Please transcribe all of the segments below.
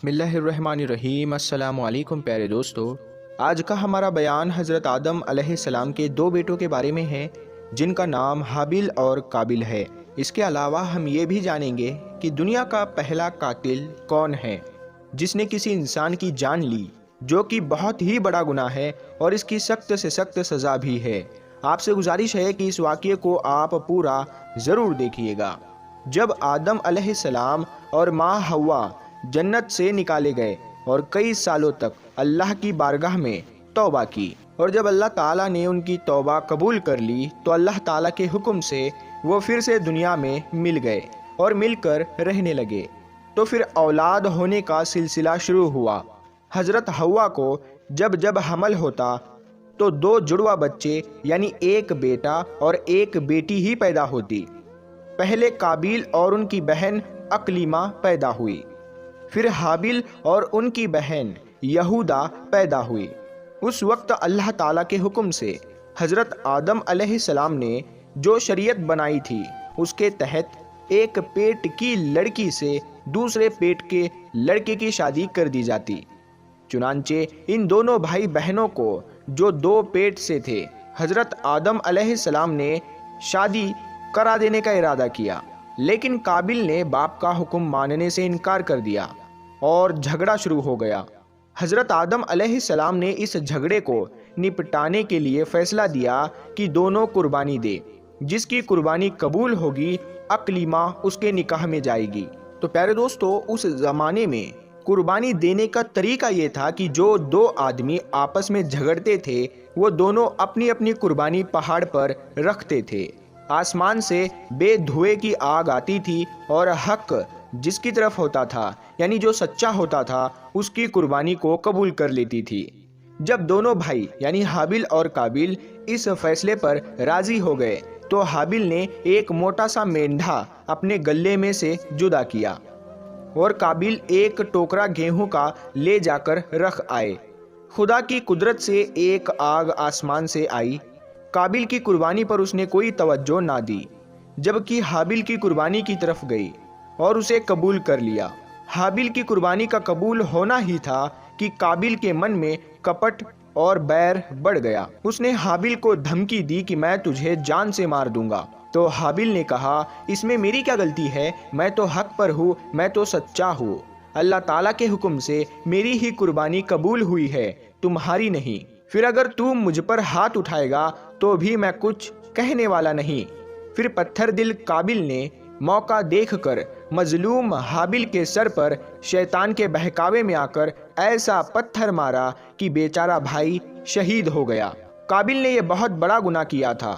بسم اللہ الرحمن الرحیم۔ السلام علیکم پیارے دوستو، آج کا ہمارا بیان حضرت آدم علیہ السلام کے دو بیٹوں کے بارے میں ہے جن کا نام حابیل اور قابیل ہے۔ اس کے علاوہ ہم یہ بھی جانیں گے کہ دنیا کا پہلا قاتل کون ہے جس نے کسی انسان کی جان لی، جو کہ بہت ہی بڑا گناہ ہے اور اس کی سخت سے سخت سزا بھی ہے۔ آپ سے گزارش ہے کہ اس واقعے کو آپ پورا ضرور دیکھیے گا۔ جب آدم علیہ السلام اور ماں حوا جنت سے نکالے گئے اور کئی سالوں تک اللہ کی بارگاہ میں توبہ کی، اور جب اللہ تعالیٰ نے ان کی توبہ قبول کر لی تو اللہ تعالیٰ کے حکم سے وہ پھر سے دنیا میں مل گئے اور مل کر رہنے لگے، تو پھر اولاد ہونے کا سلسلہ شروع ہوا۔ حضرت حوا کو جب جب حمل ہوتا تو دو جڑواں بچے یعنی ایک بیٹا اور ایک بیٹی ہی پیدا ہوتی۔ پہلے قابیل اور ان کی بہن اقلیمہ پیدا ہوئی، پھر حابیل اور ان کی بہن یہودا پیدا ہوئی۔ اس وقت اللہ تعالیٰ کے حکم سے حضرت آدم علیہ السلام نے جو شریعت بنائی تھی اس کے تحت ایک پیٹ کی لڑکی سے دوسرے پیٹ کے لڑکے کی شادی کر دی جاتی۔ چنانچہ ان دونوں بھائی بہنوں کو جو دو پیٹ سے تھے، حضرت آدم علیہ السلام نے شادی کرا دینے کا ارادہ کیا، لیکن قابیل نے باپ کا حکم ماننے سے انکار کر دیا اور جھگڑا شروع ہو گیا۔ حضرت آدم علیہ السلام نے اس جھگڑے کو نپٹانے کے لیے فیصلہ دیا کہ دونوں قربانی دے، جس کی قربانی قبول ہوگی اقلیمہ اس کے نکاح میں جائے گی۔ تو پیارے دوستو، اس زمانے میں قربانی دینے کا طریقہ یہ تھا کہ جو دو آدمی آپس میں جھگڑتے تھے وہ دونوں اپنی اپنی قربانی پہاڑ پر رکھتے تھے۔ آسمان سے بے دھوئے کی آگ آتی تھی اور حق جس کی طرف ہوتا تھا یعنی جو سچا ہوتا تھا اس کی قربانی کو قبول کر لیتی تھی۔ جب دونوں بھائی یعنی حابیل اور قابیل اس فیصلے پر راضی ہو گئے تو حابیل نے ایک موٹا سا مینڈھا اپنے گلے میں سے جدا کیا اور قابیل ایک ٹوکرا گیہوں کا لے جا کر رکھ آئے۔ خدا کی قدرت سے ایک آگ آسمان سے آئی۔ قابیل کی قربانی پر اس نے کوئی توجہ نہ دی، جبکہ حابیل کی قربانی کی طرف گئی اور اسے قبول کر لیا۔ حابیل کی قربانی کا قبول ہونا ہی تھا کہ قابیل کے من میں کپٹ اور بیر بڑھ گیا۔ اس نے حابیل کو دھمکی دی کہ میں تجھے جان سے مار دوں گا۔ تو حابیل نے کہا، اس میں میری کیا غلطی ہے؟ میں تو حق پر ہوں، میں تو سچا ہوں۔ اللہ تعالیٰ کے حکم سے میری ہی قربانی قبول ہوئی ہے، تمہاری نہیں۔ پھر اگر تو مجھ پر ہاتھ اٹھائے گا تو بھی میں کچھ کہنے والا نہیں۔ پھر پتھر دل قابیل نے موقع دیکھ کر مظلوم حابیل کے سر پر شیطان کے بہکاوے میں آ کر ایسا پتھر مارا کہ بیچارہ بھائی شہید ہو گیا۔ قابیل نے یہ بہت بڑا گناہ کیا تھا۔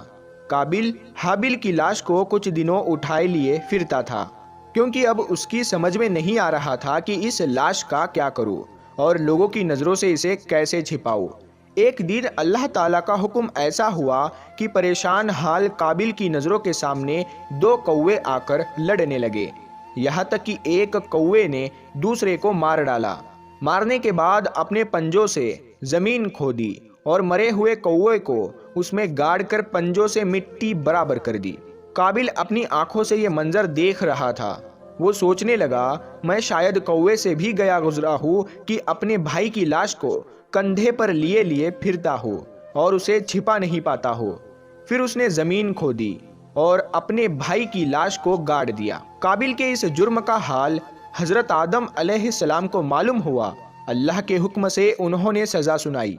قابیل حابیل کی لاش کو کچھ دنوں اٹھائے لیے پھرتا تھا، کیونکہ اب اس کی سمجھ میں نہیں آ رہا تھا کہ اس لاش کا کیا کروں اور لوگوں کی نظروں سے اسے کیسے چھپاؤں۔ ایک دن اللہ تعالیٰ کا حکم ایسا ہوا کہ پریشان حال قابیل کی نظروں کے سامنے دو کوے آ کر لڑنے لگے، یہاں تک کہ ایک کوے نے دوسرے کو مار ڈالا۔ مارنے کے بعد اپنے پنجوں سے زمین کھودی اور مرے ہوئے کوے کو اس میں گاڑ کر پنجوں سے مٹی برابر کر دی۔ قابیل اپنی آنکھوں سے یہ منظر دیکھ رہا تھا۔ وہ سوچنے لگا، میں شاید کوے سے بھی گیا گزرا ہوں کہ اپنے بھائی کی لاش کو کندھے پر لیے لیے پھرتا ہو اور اسے چھپا نہیں پاتا ہو۔ پھر اس نے زمین کھودی اور اپنے بھائی کی لاش کو گاڑ دیا۔ قابیل کے اس جرم کا حال حضرت آدم علیہ السلام کو معلوم ہوا۔ اللہ کے حکم سے انہوں نے سزا سنائی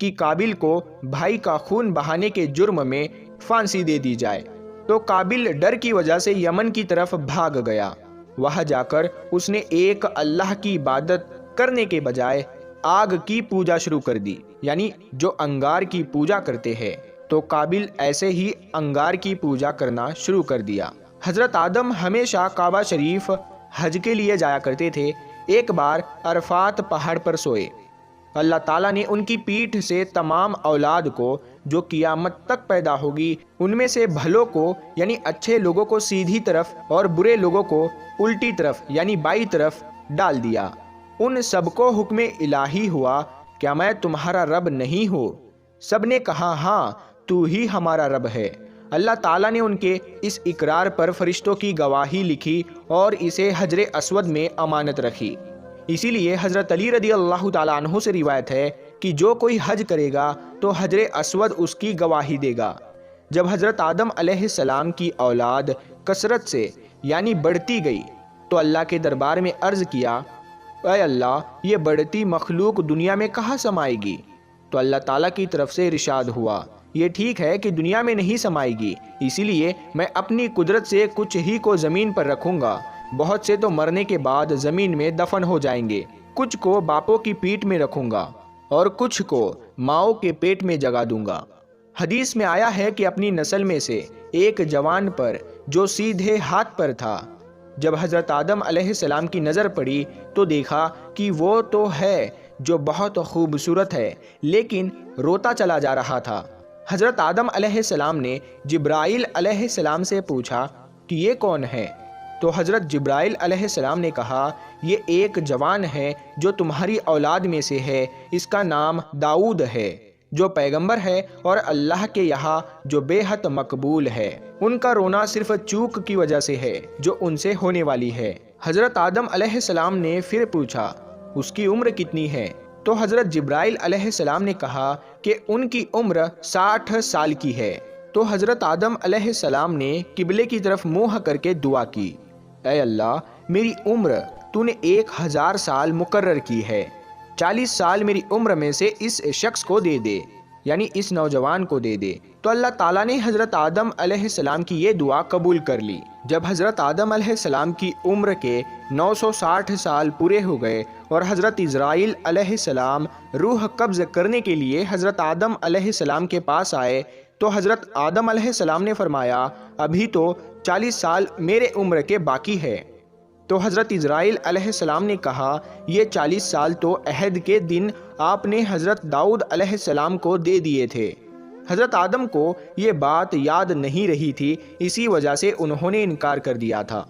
کہ قابیل کو بھائی کا خون بہانے کے جرم میں پھانسی دے دی جائے۔ تو قابیل ڈر کی وجہ سے یمن کی طرف بھاگ گیا۔ وہاں جا کر اس نے ایک اللہ کی عبادت کرنے کے بجائے آگ کی پوجا شروع کر دی، یعنی جو انگار کی پوجا کرتے ہیں۔ تو قابیل ایسے ہی انگار کی پوجا کرنا شروع کر دیا۔ حضرت آدم ہمیشہ کعبہ شریف حج کے لیے جایا کرتے تھے۔ ایک بار عرفات پہاڑ پر سوئے۔ اللہ تعالیٰ نے ان کی پیٹھ سے تمام اولاد کو جو قیامت تک پیدا ہوگی ان میں سے بھلوں کو یعنی اچھے لوگوں کو سیدھی طرف اور برے لوگوں کو الٹی طرف یعنی بائیں طرف ڈال دیا۔ ان سب کو حکم الہی ہوا، کیا میں تمہارا رب نہیں ہوں؟ سب نے کہا، ہاں تو ہی ہمارا رب ہے۔ اللہ تعالیٰ نے ان کے اس اقرار پر فرشتوں کی گواہی لکھی اور اسے حجر اسود میں امانت رکھی۔ اسی لیے حضرت علی رضی اللہ تعالیٰ عنہ سے روایت ہے کہ جو کوئی حج کرے گا تو حجر اسود اس کی گواہی دے گا۔ جب حضرت آدم علیہ السلام کی اولاد کثرت سے یعنی بڑھتی گئی تو اللہ کے دربار میں عرض کیا، اے اللہ، یہ بڑھتی مخلوق دنیا میں کہاں سمائے گی؟ تو اللہ تعالیٰ کی طرف سے ارشاد ہوا، یہ ٹھیک ہے کہ دنیا میں نہیں سمائے گی، اسی لیے میں اپنی قدرت سے کچھ ہی کو زمین پر رکھوں گا، بہت سے تو مرنے کے بعد زمین میں دفن ہو جائیں گے، کچھ کو باپوں کی پیٹھ میں رکھوں گا اور کچھ کو ماؤں کے پیٹ میں جگا دوں گا۔ حدیث میں آیا ہے کہ اپنی نسل میں سے ایک جوان پر جو سیدھے ہاتھ پر تھا، جب حضرت آدم علیہ السلام کی نظر پڑی تو دیکھا کہ وہ تو ہے جو بہت خوبصورت ہے لیکن روتا چلا جا رہا تھا۔ حضرت آدم علیہ السلام نے جبرائیل علیہ السلام سے پوچھا کہ یہ کون ہے؟ تو حضرت جبرائیل علیہ السلام نے کہا، یہ ایک جوان ہے جو تمہاری اولاد میں سے ہے، اس کا نام داؤد ہے، جو پیغمبر ہے اور اللہ کے یہاں جو بے حد مقبول ہے۔ ان کا رونا صرف چوک کی وجہ سے ہے جو ان سے ہونے والی ہے۔ حضرت آدم علیہ السلام نے پھر پوچھا، اس کی عمر کتنی ہے؟ تو حضرت جبرائیل علیہ السلام نے کہا کہ ان کی عمر 60 سال کی ہے۔ تو حضرت آدم علیہ السلام نے قبلے کی طرف منہ کر کے دعا کی، اے اللہ، میری عمر تو نے 1000 سال مقرر کی ہے، 40 سال میری عمر میں سے اس شخص کو دے دے، یعنی اس نوجوان کو دے دے۔ تو اللہ تعالیٰ نے حضرت آدم علیہ السلام کی یہ دعا قبول کر لی۔ جب حضرت آدم علیہ السلام کی عمر کے 960 سال پورے ہو گئے اور حضرت عزرائیل علیہ السلام روح قبض کرنے کے لیے حضرت آدم علیہ السلام کے پاس آئے تو حضرت آدم علیہ السلام نے فرمایا، ابھی تو 40 سال میرے عمر کے باقی ہے۔ تو حضرت عزرائیل علیہ السلام نے کہا، یہ 40 سال تو عہد کے دن آپ نے حضرت داؤد علیہ السلام کو دے دیے تھے۔ حضرت آدم کو یہ بات یاد نہیں رہی تھی، اسی وجہ سے انہوں نے انکار کر دیا تھا۔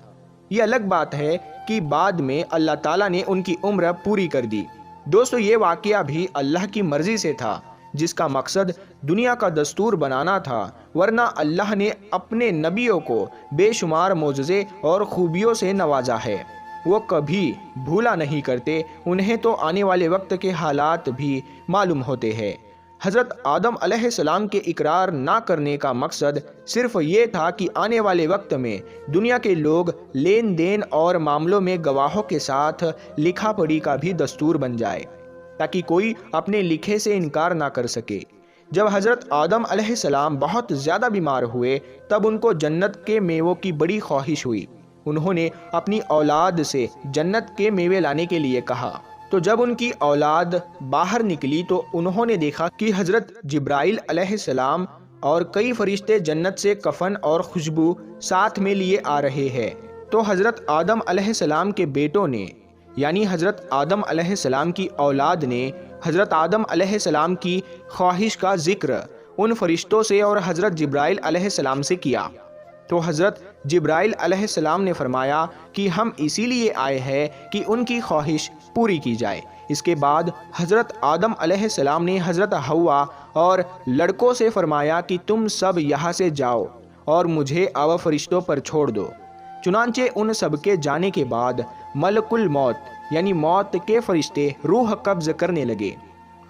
یہ الگ بات ہے کہ بعد میں اللہ تعالیٰ نے ان کی عمر پوری کر دی۔ دوستو، یہ واقعہ بھی اللہ کی مرضی سے تھا، جس کا مقصد دنیا کا دستور بنانا تھا، ورنہ اللہ نے اپنے نبیوں کو بے شمار معجزے اور خوبیوں سے نوازا ہے۔ وہ کبھی بھولا نہیں کرتے، انہیں تو آنے والے وقت کے حالات بھی معلوم ہوتے ہیں۔ حضرت آدم علیہ السلام کے اقرار نہ کرنے کا مقصد صرف یہ تھا کہ آنے والے وقت میں دنیا کے لوگ لین دین اور معاملوں میں گواہوں کے ساتھ لکھا پڑھی کا بھی دستور بن جائے، تاکہ کوئی اپنے لکھے سے انکار نہ کر سکے۔ جب حضرت آدم علیہ السلام بہت زیادہ بیمار ہوئے تب ان کو جنت کے میووں کی بڑی خواہش ہوئی۔ انہوں نے اپنی اولاد سے جنت کے میوے لانے کے لیے کہا، تو جب ان کی اولاد باہر نکلی تو انہوں نے دیکھا کہ حضرت جبرائیل علیہ السلام اور کئی فرشتے جنت سے کفن اور خوشبو ساتھ میں لیے آ رہے ہیں۔ تو حضرت آدم علیہ السلام کے بیٹوں نے، یعنی حضرت آدم علیہ السلام کی اولاد نے حضرت آدم علیہ السلام کی خواہش کا ذکر ان فرشتوں سے اور حضرت جبرائیل علیہ السلام سے کیا۔ تو حضرت جبرائیل علیہ السلام نے فرمایا کہ ہم اسی لیے آئے ہیں کہ ان کی خواہش پوری کی جائے۔ اس کے بعد حضرت آدم علیہ السلام نے حضرت حوا اور لڑکوں سے فرمایا کہ تم سب یہاں سے جاؤ اور مجھے اب فرشتوں پر چھوڑ دو۔ چنانچہ ان سب کے جانے کے بعد ملک الموت یعنی موت کے فرشتے روح قبض کرنے لگے۔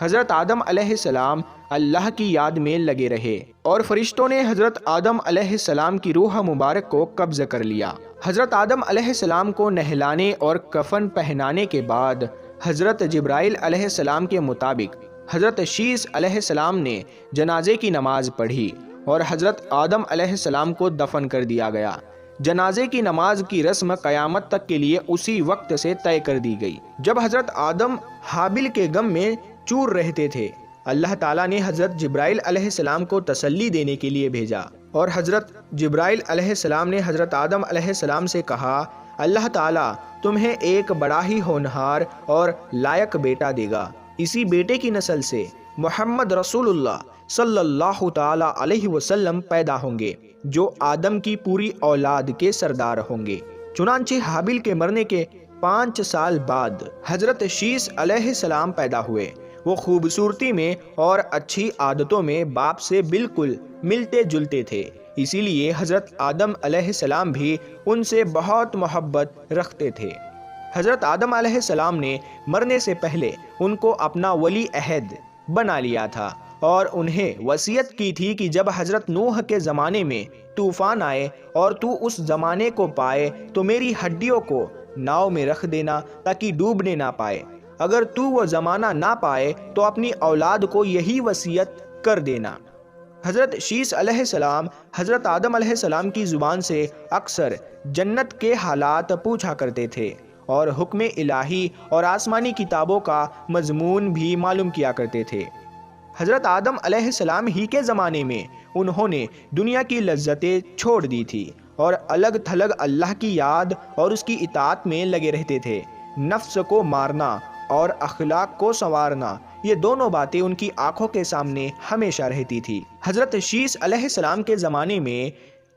حضرت آدم علیہ السلام اللہ کی یاد میں لگے رہے اور فرشتوں نے حضرت آدم علیہ السلام کی روح مبارک کو قبض کر لیا۔ حضرت آدم علیہ السلام کو نہلانے اور کفن پہنانے کے بعد حضرت جبرائیل علیہ السلام کے مطابق حضرت شیس علیہ السلام نے جنازے کی نماز پڑھی اور حضرت آدم علیہ السلام کو دفن کر دیا گیا۔ جنازے کی نماز کی رسم قیامت تک کے لیے اسی وقت سے طے کر دی گئی۔ جب حضرت آدم حابل کے غم میں چور رہتے تھے، اللہ تعالیٰ نے حضرت جبرائیل علیہ السلام کو تسلی دینے کے لیے بھیجا اور حضرت جبرائیل علیہ السلام نے حضرت آدم علیہ السلام سے کہا، اللہ تعالیٰ تمہیں ایک بڑا ہی ہونہار اور لائق بیٹا دے گا، اسی بیٹے کی نسل سے محمد رسول اللہ صلی اللہ تعالیٰ علیہ وسلم پیدا ہوں گے، جو آدم کی پوری اولاد کے سردار ہوں گے۔ چنانچہ حابل کے مرنے کے 5 سال بعد حضرت شیس علیہ السلام پیدا ہوئے۔ وہ خوبصورتی میں اور اچھی عادتوں میں باپ سے بالکل ملتے جلتے تھے، اسی لیے حضرت آدم علیہ السلام بھی ان سے بہت محبت رکھتے تھے۔ حضرت آدم علیہ السلام نے مرنے سے پہلے ان کو اپنا ولی عہد بنا لیا تھا اور انہیں وصیت کی تھی کہ جب حضرت نوح کے زمانے میں طوفان آئے اور تو اس زمانے کو پائے تو میری ہڈیوں کو ناؤ میں رکھ دینا تاکہ ڈوبنے نہ پائے، اگر تو وہ زمانہ نہ پائے تو اپنی اولاد کو یہی وصیت کر دینا۔ حضرت شیس علیہ السلام حضرت آدم علیہ السلام کی زبان سے اکثر جنت کے حالات پوچھا کرتے تھے اور حکم الہی اور آسمانی کتابوں کا مضمون بھی معلوم کیا کرتے تھے۔ حضرت آدم علیہ السلام ہی کے زمانے میں انہوں نے دنیا کی لذتیں چھوڑ دی تھی اور الگ تھلگ اللہ کی یاد اور اس کی اطاعت میں لگے رہتے تھے۔ نفس کو مارنا اور اخلاق کو سنوارنا، یہ دونوں باتیں ان کی آنکھوں کے سامنے ہمیشہ رہتی تھی۔ حضرت شیس علیہ السلام کے زمانے میں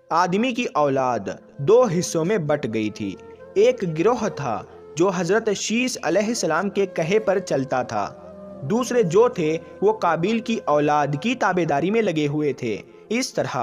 آدمی کی اولاد دو حصوں میں بٹ گئی تھی۔ ایک گروہ تھا جو حضرت شیس علیہ السلام کے کہے پر چلتا تھا، دوسرے جو تھے وہ قابیل کی اولاد کی تابعداری میں لگے ہوئے تھے۔ اس طرح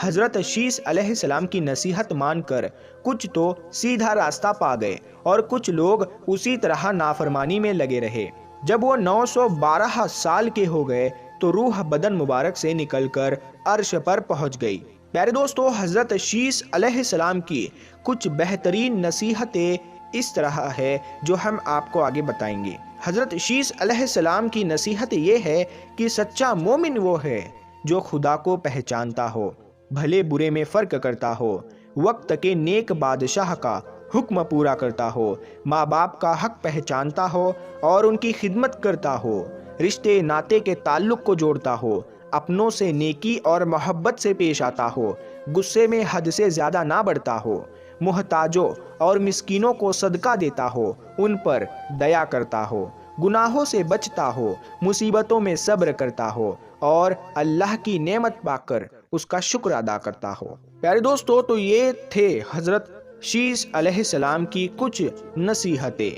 حضرت شیس علیہ السلام کی نصیحت مان کر کچھ تو سیدھا راستہ پا گئے اور کچھ لوگ اسی طرح نافرمانی میں لگے رہے۔ جب وہ 912 سال کے ہو گئے تو روح بدن مبارک سے نکل کر عرش پر پہنچ گئی۔ پیارے دوستو، حضرت شیس علیہ السلام کی کچھ بہترین نصیحتیں اس طرح ہے جو ہم آپ کو آگے بتائیں گے۔ حضرت شیس علیہ السلام کی نصیحت یہ ہے کہ سچا مومن وہ ہے جو خدا کو پہچانتا ہو، بھلے برے میں فرق کرتا ہو، وقت کے نیک بادشاہ کا حکم پورا کرتا ہو، ماں باپ کا حق پہچانتا ہو اور ان کی خدمت کرتا ہو، رشتے ناتے کے تعلق کو جوڑتا ہو، اپنوں سے نیکی اور محبت سے پیش آتا ہو، غصے میں حد سے زیادہ نہ بڑھتا ہو، محتاجوں اور مسکینوں کو صدقہ دیتا ہو، ان پر دیا کرتا ہو، گناہوں سے بچتا ہو، مصیبتوں میں صبر کرتا ہو اور اللہ کی نعمت پا کر اس کا شکر ادا کرتا ہو۔ پیارے دوستو، تو یہ تھے حضرت شیس علیہ السلام کی کچھ نصیحتیں،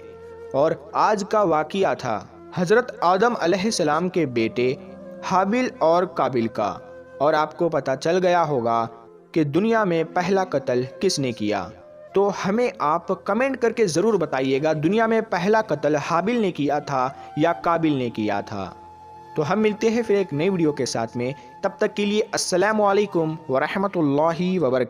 اور آج کا واقعہ تھا حضرت آدم علیہ السلام کے بیٹے حابیل اور قابیل کا، اور آپ کو پتہ چل گیا ہوگا کہ دنیا میں پہلا قتل کس نے کیا۔ تو ہمیں آپ کمنٹ کر کے ضرور بتائیے گا، دنیا میں پہلا قتل حابیل نے کیا تھا یا قابیل نے کیا تھا۔ تو ہم ملتے ہیں پھر ایک نئی ویڈیو کے ساتھ میں، تب تک کے لیے السلام علیکم ورحمۃ اللہ وبرکاتہ۔